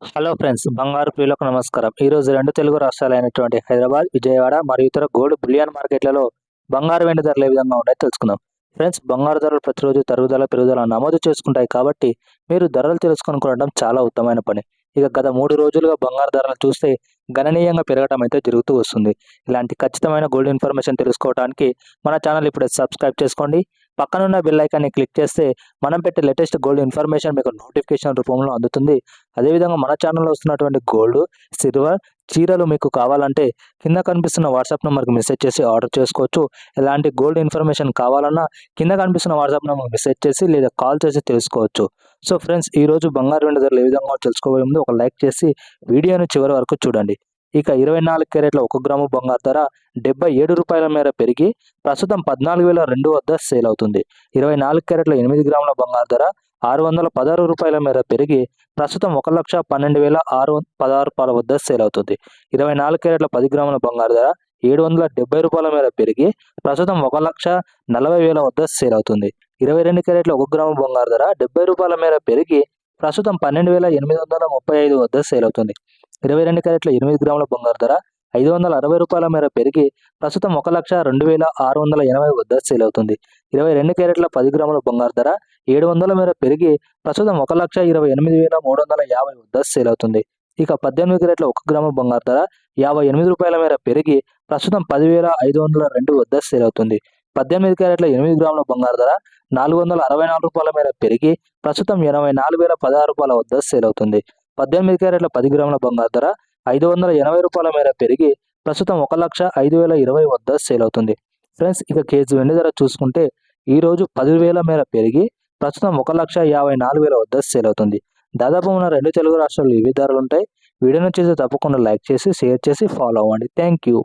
Hello friends, బంగారు ప్రియులకు నమస్కారం. ఈరోజు రెండు తెలుగు రాష్ట్రాలైనటువంటి హైదరాబాద్, విజయవాడ మరియు ఇతర గోల్డ్ బులియన్ మార్కెట్లలో బంగారు వెండి ధరలు ఏ విధంగా ఉన్నాయో తెలుసుకుందాం. ఫ్రెండ్స్, బంగారు ధరలు ప్రతిరోజు తరుగుదల పెరుగుదల నమోదు చేసుకుంటాయి కాబట్టి మీరు ధరలు తెలుసుకొని కొనడం చాలా ఉత్తమమైన పని. ఇక గత 3 రోజులుగా బంగారు ధరలు చూస్తే గణనీయంగా పెరగడం అయితే జరుగుతూ వస్తుంది. ఇలాంటి ఖచ్చితమైన గోల్డ్ ఇన్ఫర్మేషన్ తెలుసుకోవడానికి మన ఛానల్ ఇప్పుడే సబ్స్క్రైబ్ చేసుకోండి. పక్కనున్న బెల్ ఐకాన్ని క్లిక్ చేస్తే మనం పెట్టే లేటెస్ట్ గోల్డ్ ఇన్ఫర్మేషన్ మీకు నోటిఫికేషన్ రూపంలో అందుతుంది. అదేవిధంగా మన ఛానల్లో వస్తున్నటువంటి గోల్డ్, సిల్వర్, చీరలు మీకు కావాలంటే కింద కనిపిస్తున్న వాట్సాప్ నెంబర్కి మెసేజ్ చేసి ఆర్డర్ చేసుకోవచ్చు. ఎలాంటి గోల్డ్ ఇన్ఫర్మేషన్ కావాలన్నా కింద కనిపిస్తున్న వాట్సాప్ నెంబర్కి మెసేజ్ చేసి లేదా కాల్ చేసి తెలుసుకోవచ్చు. సో ఫ్రెండ్స్, ఈరోజు బంగారు వెండి ధరలు ఏ విధంగా తెలుసుకోబోయే ముందు ఒక లైక్ చేసి వీడియోని చివరి వరకు చూడండి. ఇక 24 క్యారెట్ల 1 గ్రాము బంగారు ధర ₹77 మేర పెరిగి ప్రస్తుతం 14,200 వద్ద సేల్ అవుతుంది. 24 క్యారెట్ల 8 గ్రాముల బంగారు ధర ₹616 మేర పెరిగి ప్రస్తుతం 1,12,616 వద్ద సేల్ అవుతుంది. 24 క్యారెట్ల 10 గ్రాముల బంగారు ధర ₹770 మేర పెరిగి ప్రస్తుతం 1,40,000 వద్ద సేల్ అవుతుంది. 22 క్యారెట్ల 1 గ్రాము బంగారు ధర ₹70 మేర పెరిగి ప్రస్తుతం 12,835 వద్ద సేల్ అవుతుంది. 22 క్యారెట్ల 8 గ్రాముల బంగారు ధర ₹560 మేర పెరిగి ప్రస్తుతం 1,02,680 వద్ద సేల్ అవుతుంది. 22 క్యారెట్ల 10 గ్రాముల బంగారు ధర 700 మేర పెరిగి ప్రస్తుతం 1,28,350 వద్ద సేల్ అవుతుంది. ఇక 18 క్యారెట్ల 1 గ్రాము బంగారు ధర ₹58 మేర పెరిగి ప్రస్తుతం 10,502 వద్ద సేల్ అవుతుంది. 18 క్యారెట్ల 8 గ్రాముల బంగారు ధర ₹464 మేర పెరిగి ప్రస్తుతం 84,016 వద్ద సేల్ అవుతుంది. 18 క్యారెట్ల 10 గ్రాముల బంగారు ధర ₹580 మేర పెరిగి ప్రస్తుతం 1,05,020 వద్ద సేల్ అవుతుంది. ఫ్రెండ్స్, ఇక కేజీ వెండి ధర చూసుకుంటే ఈరోజు 10,000 మేర పెరిగి ప్రస్తుతం 1,54,000 వద్ద సేల్ అవుతుంది. దాదాపు మన రెండు తెలుగు రాష్ట్రాల్లో ఇవే ధరలు ఉంటాయి. వీడియో నచ్చితే తప్పకుండా లైక్ చేసి షేర్ చేసి ఫాలో అవ్వండి. Thank you.